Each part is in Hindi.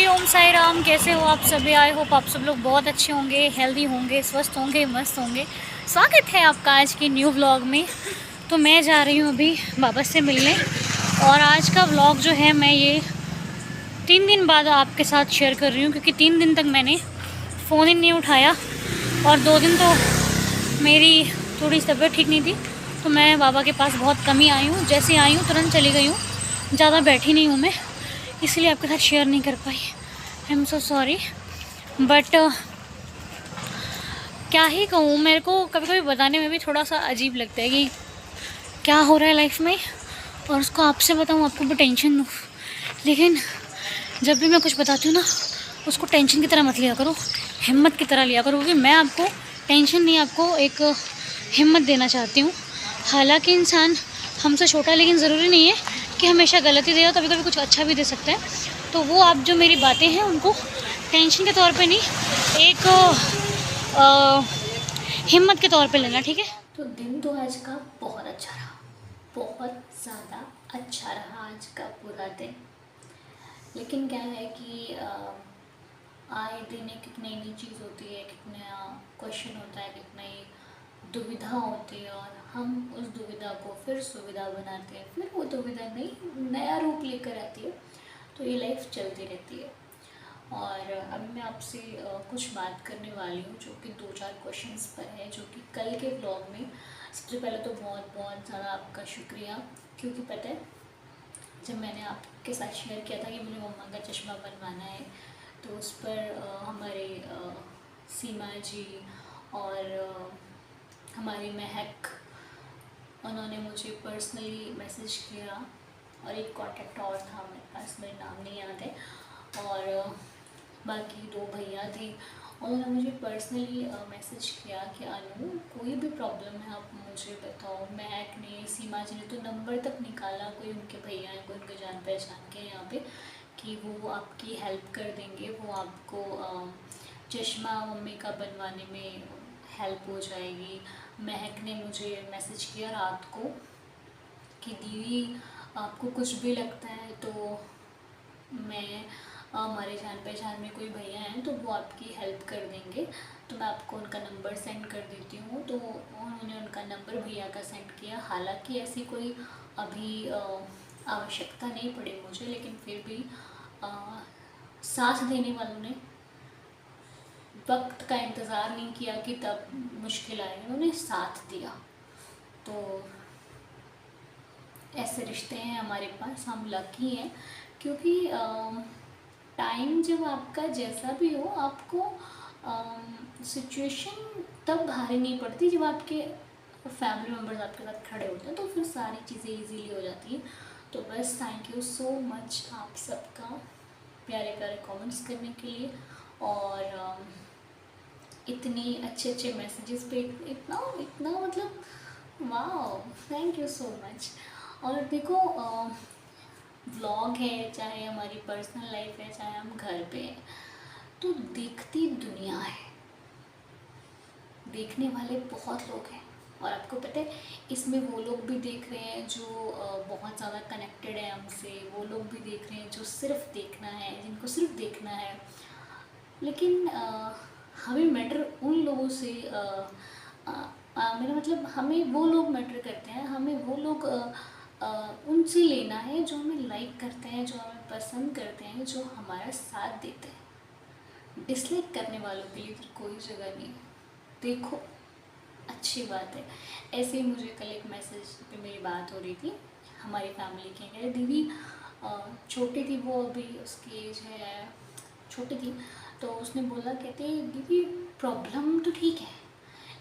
ओम साई राम। कैसे हो आप सभी? आई होप आप सब लोग बहुत अच्छे होंगे, हेल्दी होंगे, स्वस्थ होंगे, मस्त होंगे। स्वागत है आपका आज की न्यू व्लॉग में। तो मैं जा रही हूँ अभी बाबा से मिलने, और आज का व्लॉग जो है मैं ये 3 दिन बाद आपके साथ शेयर कर रही हूँ, क्योंकि 3 दिन तक मैंने फ़ोन ही नहीं उठाया, और 2 दिन तो मेरी थोड़ी तबीयत ठीक नहीं थी, तो मैं बाबा के पास बहुत कम ही आई हूँ। जैसे आई हूँ तुरंत चली गई हूँ, ज़्यादा बैठी नहीं हूँ मैं, इसलिए आपके साथ शेयर नहीं कर पाई। I am so sorry. But क्या ही कहूँ, मेरे को कभी कभी बताने में भी थोड़ा सा अजीब लगता है कि क्या हो रहा है लाइफ में, और उसको आपसे बताऊँ, आपको भी टेंशन दूँ। लेकिन जब भी मैं कुछ बताती हूँ ना, उसको टेंशन की तरह मत लिया करो, हिम्मत की तरह लिया करो, क्योंकि मैं आपको टेंशन नहीं, आपको एक हिम्मत देना चाहती हूँ। हालांकि इंसान हमसे छोटा, लेकिन ज़रूरी नहीं है कि हमेशा गलत ही देगा, कभी कभी कुछ अच्छा भी दे सकता है। तो वो आप जो मेरी बातें हैं उनको टेंशन के तौर पे नहीं, एक हिम्मत के तौर पे लेना, ठीक है? तो दिन तो आज का बहुत अच्छा रहा, बहुत ज़्यादा अच्छा रहा आज का पूरा दिन। लेकिन क्या है कि आए दिन एक नई नई चीज़ होती है, एक नया क्वेश्चन होता है, एक नई दुविधा होती है, और हम उस दुविधा को फिर सुविधा बनाते हैं, फिर वो दुविधा नया रूप लेकर आती है। तो ये लाइफ चलती रहती है। और अब मैं आपसे कुछ बात करने वाली हूँ, जो कि 2-4 क्वेश्चंस पर है, जो कि कल के व्लॉग में। सबसे पहले तो बहुत बहुत ज़्यादा आपका शुक्रिया, क्योंकि पता है जब मैंने आपके साथ शेयर किया था कि मुझे मम्मा का चश्मा बनवाना है, तो उस पर हमारे सीमा जी और हमारी महक, उन्होंने मुझे पर्सनली मैसेज किया, और एक कांटेक्ट और था मेरे पास, मेरे नाम नहीं याद है, और बाकी 2 भैया थे, उन्होंने मुझे पर्सनली मैसेज किया कि अनु कोई भी प्रॉब्लम है आप मुझे बताओ। महक ने, सीमा जी ने तो नंबर तक निकाला, कोई उनके भैया हैं, कोई उनके जान पहचान के यहाँ पे, कि वो आपकी हेल्प कर देंगे, वो आपको चश्मा मम्मी का बनवाने में हेल्प हो जाएगी। महक ने मुझे मैसेज किया रात को कि दीदी आपको कुछ भी लगता है तो मैं, हमारे जान पहचान में कोई भैया हैं तो वो आपकी हेल्प कर देंगे, तो मैं आपको उनका नंबर सेंड कर देती हूँ। तो उन्होंने उनका नंबर भैया का सेंड किया। हालांकि ऐसी कोई अभी आवश्यकता नहीं पड़ी मुझे, लेकिन फिर भी साथ देने वालों ने वक्त का इंतज़ार नहीं किया कि तब मुश्किल आए, उन्होंने साथ दिया। तो ऐसे रिश्ते हैं हमारे पास, हम लकी हैं, क्योंकि टाइम जब आपका जैसा भी हो, आपको सिचुएशन तब भारी नहीं पड़ती जब आपके फैमिली मेम्बर्स आपके साथ खड़े होते हैं, तो फिर सारी चीज़ें इजीली हो जाती हैं। तो बस थैंक यू सो मच आप सबका प्यारे प्यारे कमेंट्स करने के लिए, और इतनी अच्छे अच्छे मैसेजेस पे इतना इतना मतलब वाह, थैंक यू सो मच। और देखो व्लॉग है, चाहे हमारी पर्सनल लाइफ है, चाहे हम घर पे हैं, तो देखती दुनिया है, देखने वाले बहुत लोग हैं। और आपको पता है इसमें वो लोग भी देख रहे हैं जो बहुत ज़्यादा कनेक्टेड है हमसे, वो लोग भी देख रहे हैं जो सिर्फ देखना है, जिनको सिर्फ देखना है। लेकिन हमें मैटर उन लोगों से मेरा मतलब हमें वो लोग मैटर करते हैं, हमें वो लोग उनसे लेना है जो हमें लाइक करते हैं, जो हमें पसंद करते हैं, जो हमारा साथ देते हैं। डिसलाइक करने वालों के लिए फिर कोई जगह नहीं है। देखो अच्छी बात है। ऐसे ही मुझे कल एक मैसेज पे मेरी बात हो रही थी, हमारी फैमिली की, कह रहे दीदी छोटी थी वो, अभी उसकी एज है, छोटी थी, तो उसने बोला, कहते दीदी प्रॉब्लम तो ठीक है,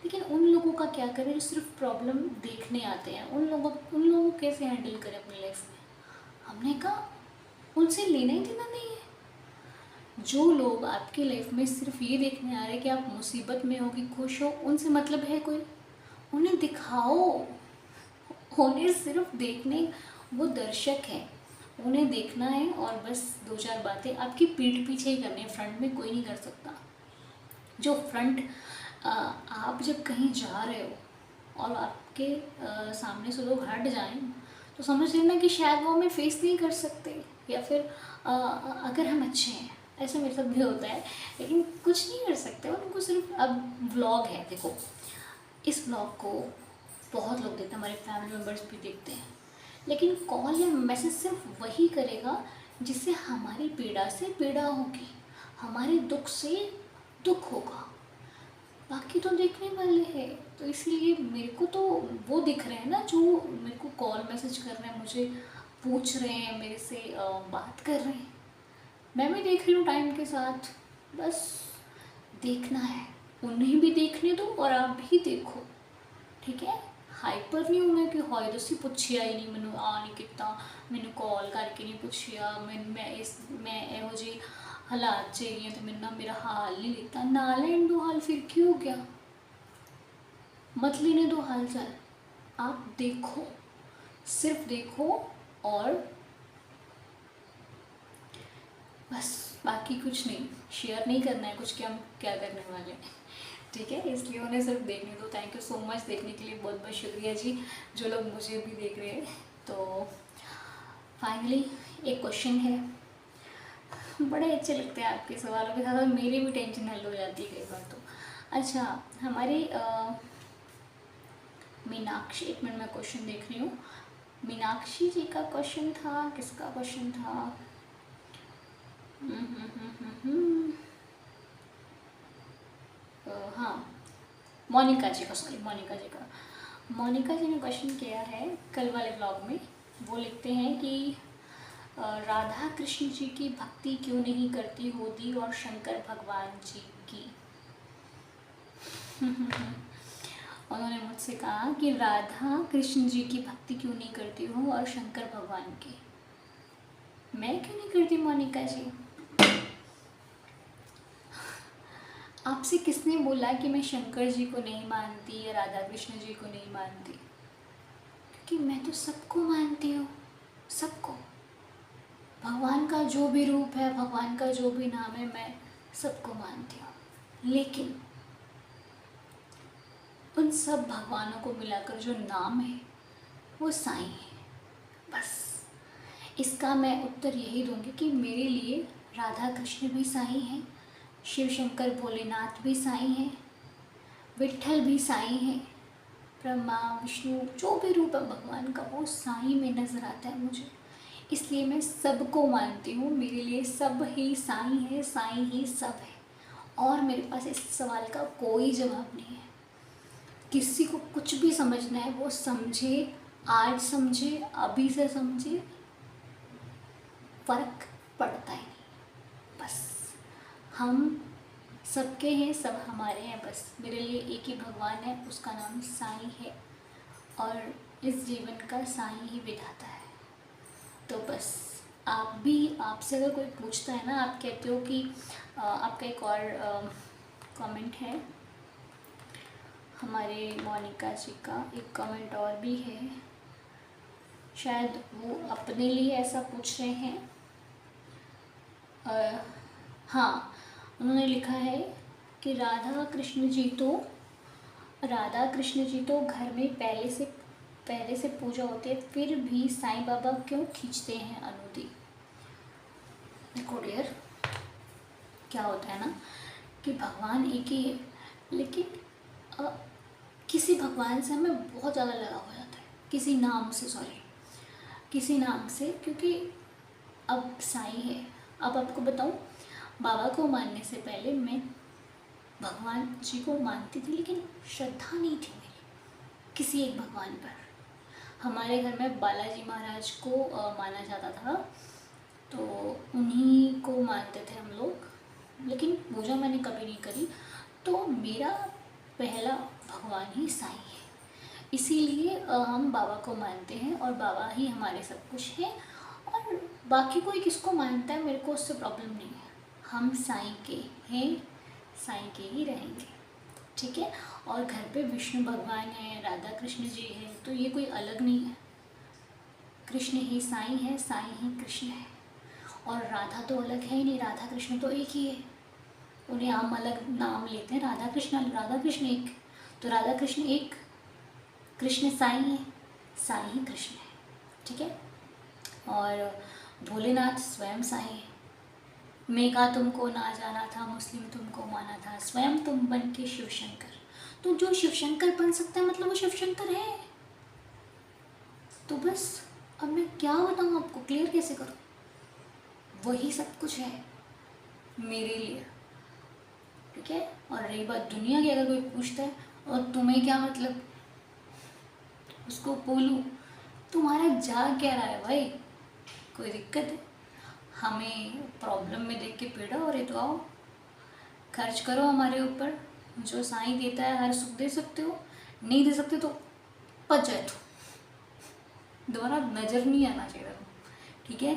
लेकिन उन लोगों का क्या करें जो सिर्फ प्रॉब्लम देखने आते हैं, उन लोगों को कैसे हैंडल करें अपनी लाइफ में। हमने कहा उनसे लेना ही देना नहीं है। जो लोग आपकी लाइफ में सिर्फ ये देखने आ रहे हैं कि आप मुसीबत में हो कि खुश हो, उनसे मतलब है कोई? उन्हें दिखाओ, उन्हें सिर्फ देखने, वो दर्शक हैं, उन्हें देखना है, और बस 2-4 बातें आपकी पीठ पीछे ही करनी है, फ्रंट में कोई नहीं कर सकता। जो फ्रंट आप जब कहीं जा रहे हो और आपके सामने से लोग हट जाएं, तो समझ लेना कि शायद वो हमें फेस नहीं कर सकते, या फिर अगर हम अच्छे हैं ऐसा मेरे साथ भी होता है, लेकिन कुछ नहीं कर सकते उनको। सिर्फ अब व्लॉग है, देखो इस व्लॉग को बहुत लोग देखते हैं, हमारे फैमिली मेम्बर्स भी देखते हैं, लेकिन कॉल या मैसेज सिर्फ वही करेगा जिससे हमारी पीड़ा से पीड़ा होगी, हमारे दुख से दुख होगा, बाकी तो देखने वाले हैं। तो इसलिए मेरे को तो वो दिख रहे हैं ना जो मेरे को कॉल मैसेज कर रहे हैं, मुझे पूछ रहे हैं, मेरे से बात कर रहे हैं, मैं भी देख रही हूँ टाइम के साथ। बस देखना है, उन्हें भी देखने दो और आप भी देखो, ठीक है। हाइपर नहीं होना कि हाय दसी पुछिया ही नहीं, मैनू आ नहीं किता, मैनू कॉल करके नहीं पुछिया, मैं एहो जी हालात च रही तो मैंने मेरा हाल नहीं लिता। ना लेन दो हाल, फिर क्यों हो गया, मत लेने दो हाल चाल, आप देखो, सिर्फ देखो और बस, बाकी कुछ नहीं, शेयर नहीं करना है कुछ कि हम क्या करने वाले हैं, ठीक है। इसलिए उन्हें सिर्फ देखने दो। थैंक यू सो मच देखने के लिए, बहुत बहुत शुक्रिया जी जो लोग मुझे भी देख रहे हैं। तो फाइनली एक क्वेश्चन है, बड़े अच्छे लगते हैं आपके सवालों के साथ, मेरी भी टेंशन हल हो जाती है कई बार तो। अच्छा, हमारी मीनाक्षी, एक मिनट मैं क्वेश्चन देख रही हूँ, मीनाक्षी जी का क्वेश्चन था, किसका क्वेश्चन था? हाँ, मोनिका जी का, सॉरी मोनिका जी का। मोनिका जी ने क्वेश्चन किया है कल वाले ब्लॉग में, वो लिखते हैं कि राधा कृष्ण जी की भक्ति क्यों नहीं करती होती और शंकर भगवान जी की। उन्होंने मुझसे कहा कि राधा कृष्ण जी की भक्ति क्यों नहीं करती हो और शंकर भगवान की। मैं क्यों नहीं करती मोनिका जी? आपसे किसने बोला कि मैं शंकर जी को नहीं मानती या राधा कृष्ण जी को नहीं मानती? क्योंकि मैं तो सबको मानती हूँ, सबको, भगवान का जो भी रूप है, भगवान का जो भी नाम है, मैं सबको मानती हूँ। लेकिन उन सब भगवानों को मिलाकर जो नाम है वो साईं है। बस इसका मैं उत्तर यही दूंगी कि मेरे लिए राधा कृष्ण भी साईं हैं, शिव शंकर भोलेनाथ भी साईं हैं, विट्ठल भी साईं हैं, ब्रह्मा विष्णु जो भी रूप है भगवान का वो साईं में नज़र आता है मुझे। इसलिए मैं सबको मानती हूँ, मेरे लिए सब ही साईं है, साईं ही सब है। और मेरे पास इस सवाल का कोई जवाब नहीं है। किसी को कुछ भी समझना है वो समझे, आज समझे, अभी से समझे, फ़र्क पड़ता ही नहीं। बस हम सबके हैं, सब हमारे हैं। बस मेरे लिए एक ही भगवान है, उसका नाम साईं है और इस जीवन का साईं ही विधाता है। तो बस आप भी, आपसे अगर कोई पूछता है ना, आप कहते हो कि आपका एक और कमेंट है, हमारे मोनिका जी का एक कमेंट और भी है, शायद वो अपने लिए ऐसा पूछ रहे हैं। हाँ, उन्होंने लिखा है कि राधा कृष्ण जी तो घर में पहले से पूजा होती है, फिर भी साईं बाबा क्यों खींचते हैं अनुदी। देखो डियर, क्या होता है ना कि भगवान एक ही है, लेकिन किसी भगवान से हमें बहुत ज़्यादा लगाव हो जाता है, किसी नाम से, क्योंकि अब साईं है। अब आपको बताऊं, बाबा को मानने से पहले मैं भगवान जी को मानती थी, लेकिन श्रद्धा नहीं थी मेरी किसी एक भगवान पर। हमारे घर में बालाजी महाराज को माना जाता था, तो उन्हीं को मानते थे हम लोग, लेकिन पूजा मैंने कभी नहीं करी। तो मेरा पहला भगवान ही साईं है, इसीलिए हम बाबा को मानते हैं और बाबा ही हमारे सब कुछ है। और बाकी कोई किसको मानता है, मेरे को उससे प्रॉब्लम नहीं है। हम साईं के हैं, साईं के ही रहेंगे, ठीक है। और घर पे विष्णु भगवान है, राधा कृष्ण जी है, तो ये कोई अलग नहीं है। कृष्ण ही साईं है, साईं ही कृष्ण है। और राधा तो अलग है ही नहीं, राधा कृष्ण तो एक ही है। उन्हें हम अलग नाम लेते हैं, राधा कृष्ण एक, तो राधा कृष्ण एक, कृष्ण साईं है, साईं ही कृष्ण है, ठीक है। और भोलेनाथ स्वयं साईं है, मेघा तुमको ना जाना था, मुस्लिम तुमको माना था, स्वयं तुम बन के शिवशंकर। तो जो शिवशंकर बन सकता है मतलब वो शिवशंकर है। तो बस अब मैं क्या बताऊँ आपको, क्लियर कैसे करूँ? वही सब कुछ है मेरे लिए, ठीक है। और रही बात दुनिया की, अगर कोई पूछता है और तुम्हें क्या मतलब, उसको बोलूँ तुम्हारा जा क्या रहा है भाई, कोई दिक्कत है? हमें प्रॉब्लम में देख के पीड़ा हो रही तो आओ खर्च करो हमारे ऊपर, जो साईं देता है हर सुख दे सकते हो, नहीं दे सकते तो पच जाए, तो दोबारा नज़र नहीं आना चाहिए, ठीक है।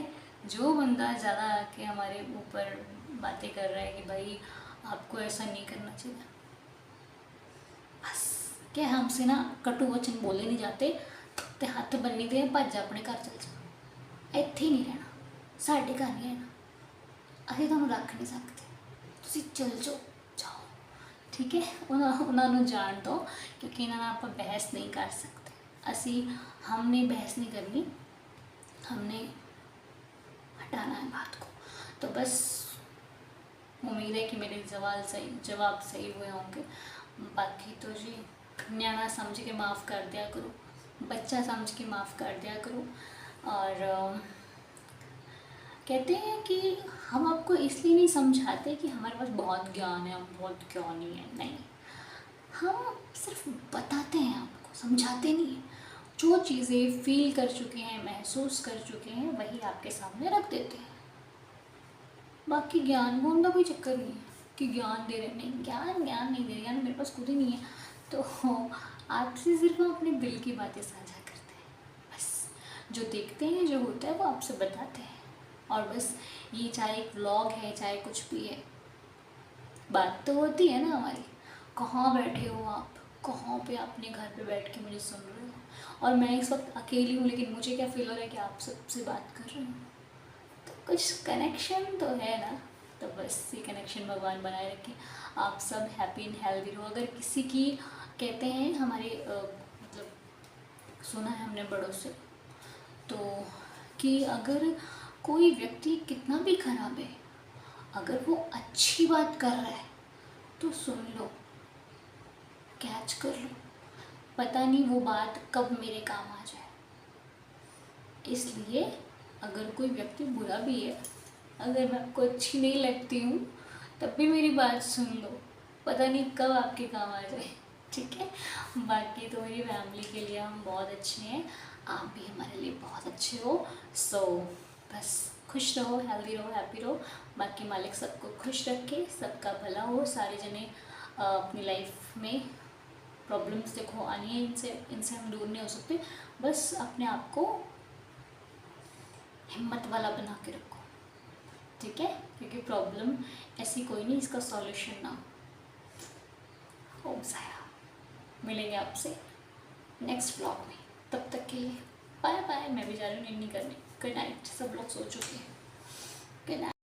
जो बंदा ज़्यादा आके हमारे ऊपर बातें कर रहा है कि भाई आपको ऐसा नहीं करना चाहिए, बस क्या हमसे ना कटु वचन बोले नहीं जाते, ते हत्थ बन्नी दे भज जा अपने घर चल जा, ਇੱਥੇ नहीं रहना, साढ़े घर नहीं रहना, ਅਸੀਂ ਤੁਹਾਨੂੰ ਰੱਖ नहीं सकते, ਤੁਸੀਂ चल जाओ, ठीक है। उन्होंने जान दो, क्योंकि इन्होंने आप बहस नहीं कर सकते, असी हमने बहस नहीं करनी, हमने हटाना है बात को। तो बस उम्मीद है कि मेरे जवाब सही हुए होंगे। बाकी तो जी न्याणा समझ के माफ़ कर दिया करो, बच्चा समझ के माफ़ कर दिया करो। और कहते हैं कि हम आपको इसलिए नहीं समझाते कि हमारे पास बहुत ज्ञान है, हम बहुत ज्ञानी है, नहीं, हम सिर्फ बताते हैं आपको, समझाते नहीं हैं। जो चीज़ें फील कर चुके हैं, महसूस कर चुके हैं, वही आपके सामने रख देते हैं। बाकी ज्ञान में का कोई चक्कर नहीं है कि ज्ञान दे रहे, नहीं, ज्ञान नहीं दे रहे, ज्ञान मेरे पास खुद ही नहीं है, तो आपसे सिर्फ हम अपने दिल की बातें साझा करते हैं, बस जो देखते हैं, जो होता है वो आपसे बताते हैं। और बस ये चाहे एक व्लॉग है, चाहे कुछ भी है, बात तो होती है ना हमारी। कहाँ बैठे हो आप, कहाँ पे अपने घर पे बैठ के मुझे सुन रहे हो, और मैं इस वक्त अकेली हूँ, लेकिन मुझे क्या फील हो रहा है कि आप सबसे बात कर रही हूँ, तो कुछ कनेक्शन तो है ना। तो बस ये कनेक्शन भगवान बनाए रखें, आप सब हैप्पी एंड हेल्दी रहो। अगर किसी की, कहते हैं हमारे मतलब सुना है हमने बड़ों से, तो कि अगर कोई व्यक्ति कितना भी खराब है, अगर वो अच्छी बात कर रहा है तो सुन लो, कैच कर लो, पता नहीं वो बात कब मेरे काम आ जाए। इसलिए अगर कोई व्यक्ति बुरा भी है, अगर मैं आपको अच्छी नहीं लगती हूँ, तब भी मेरी बात सुन लो, पता नहीं कब आपके काम आ जाए, ठीक है। बाकी तो मेरी फैमिली के लिए हम बहुत अच्छे हैं, आप भी हमारे लिए बहुत अच्छे हो। सो बस खुश रहो, हेल्दी रहो, हैप्पी रहो। बाकी मालिक सबको खुश रखे, सबका भला हो। सारे जने अपनी लाइफ में प्रॉब्लम्स देखो आनी है, इनसे हम दूर नहीं हो सकते, बस अपने आप को हिम्मत वाला बना के रखो, ठीक है, क्योंकि प्रॉब्लम ऐसी कोई नहीं इसका सॉल्यूशन ना हो। मिलेंगे आपसे नेक्स्ट ब्लॉग में, तब तक के लिए बाय बाय। मैं भी जा रही हूँ नींद करने, गुड नाइट। सब लोग सो चुके हैं, गुड नाइट।